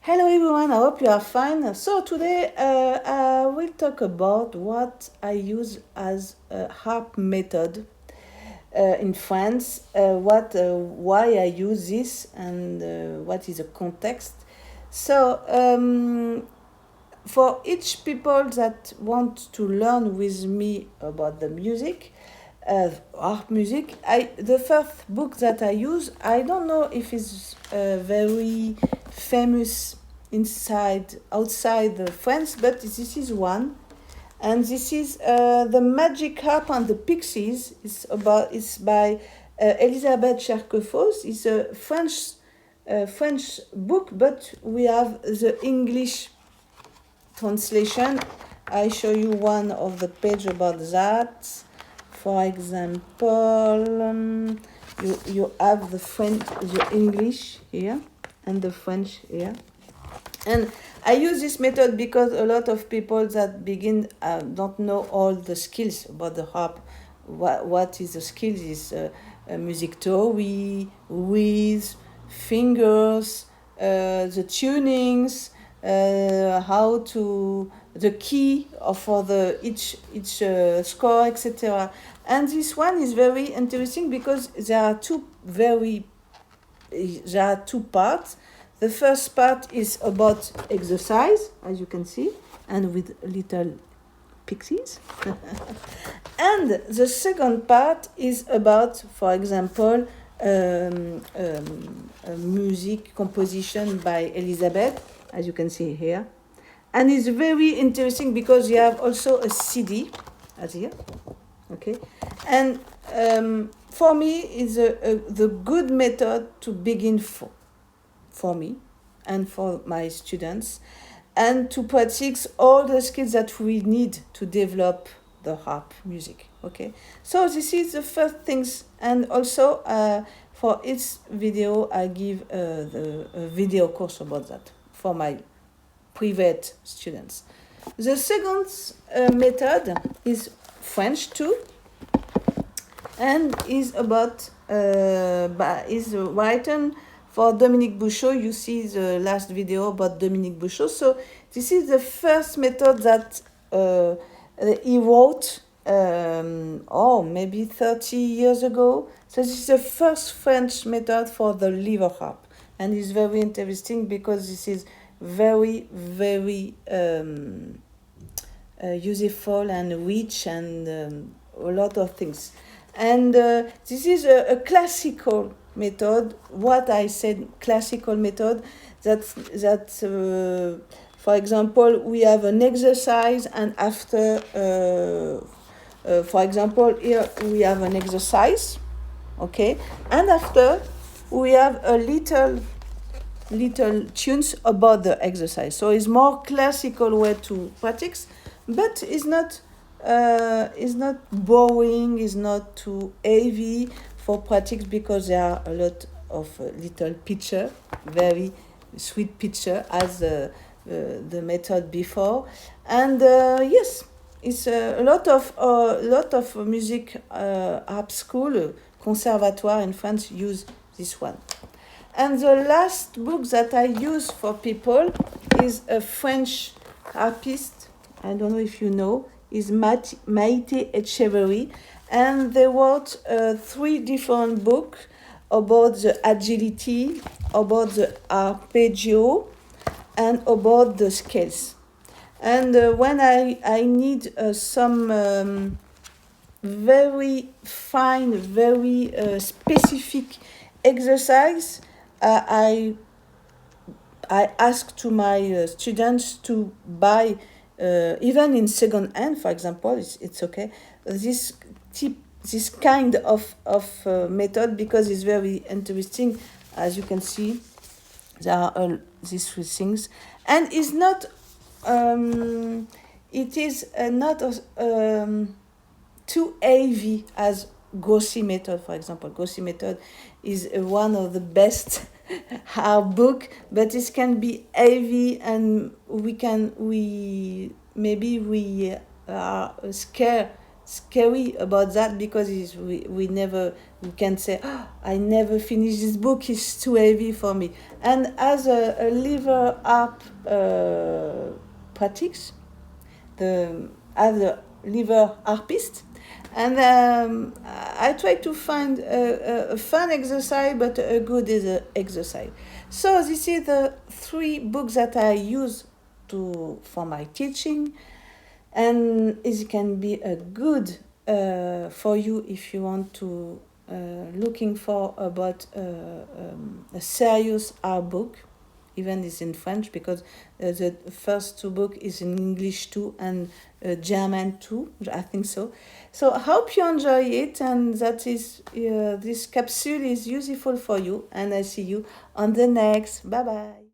Hello everyone, I hope you are fine. So today I will talk about what I use as a harp method in France, why I use this, and what is the context. So for each people that want to learn with me about the music, harp music, the first book that I use, I don't know if it's very famous outside the France, but this is one, and this is the Magic Harp and the Pixies. It's by Elisabeth Cherquefos. It's a French book, but we have the English translation. I show you one of the page about that. For example, you have the English here, and the French here. And I use this method because a lot of people that begin don't know all the skills about the harp. What is the skills is music theory, with fingers, the tunings, how to the key for the each score, etc. And this one is very interesting because there are two parts. The first part is about exercise, as you can see, and with little pixies. And the second part is about, for example, music composition by Elizabeth, as you can see here. And it's very interesting because you have also a CD, as here, okay? And for me, it's the good method to begin for me and for my students, and to practice all the skills that we need to develop the harp music. Okay, so this is the first things, and also for each video I give the video course about that for my private students. The second method is French too, and is about is written for Dominique Bouchot. You see the last video about Dominique Bouchot. So this is the first method that he wrote, maybe 30 years ago. So this is the first French method for the lever harp, and it's very interesting because this is very, very useful and rich, and a lot of things. And this is a classical method. What I said, classical method, that for example, we have an exercise, and after, for example, here we have an exercise, okay, and after we have a little tunes about the exercise. So it's more classical way to practice, but it's not boring, it's not too heavy for practice, because there are a lot of little picture, very sweet picture, as the method before. And yes, it's a lot of music harp school, conservatoire in France use this one. And the last book that I use for people is a French harpist, I don't know if you know, is Maïté Etcheverry, and they wrote 3 different books about the agility, about the arpeggio, and about the scales. And when I need some very fine, very specific exercise, I ask to my students to buy, even in second hand, for example, it's okay, this kind of method, because it's very interesting. As you can see, there are these 3 things, and it's not it is not too heavy as Gossi method, for example. Gossi method is one of the best hard book, but it can be heavy, and we are scared scary about that, because we can say, oh, I never finished this book, it's too heavy for me. And as a liver harp practice, as a liver harpist, and I try to find a fun exercise but a good exercise. So this is the 3 books that I use for my teaching, and it can be a good for you if you want to looking for about a serious art book, even it's in French, because the first 2 books is in English too, and German too, I think so. So I hope you enjoy it, and that is this capsule is useful for you, and I see you on the next. Bye bye.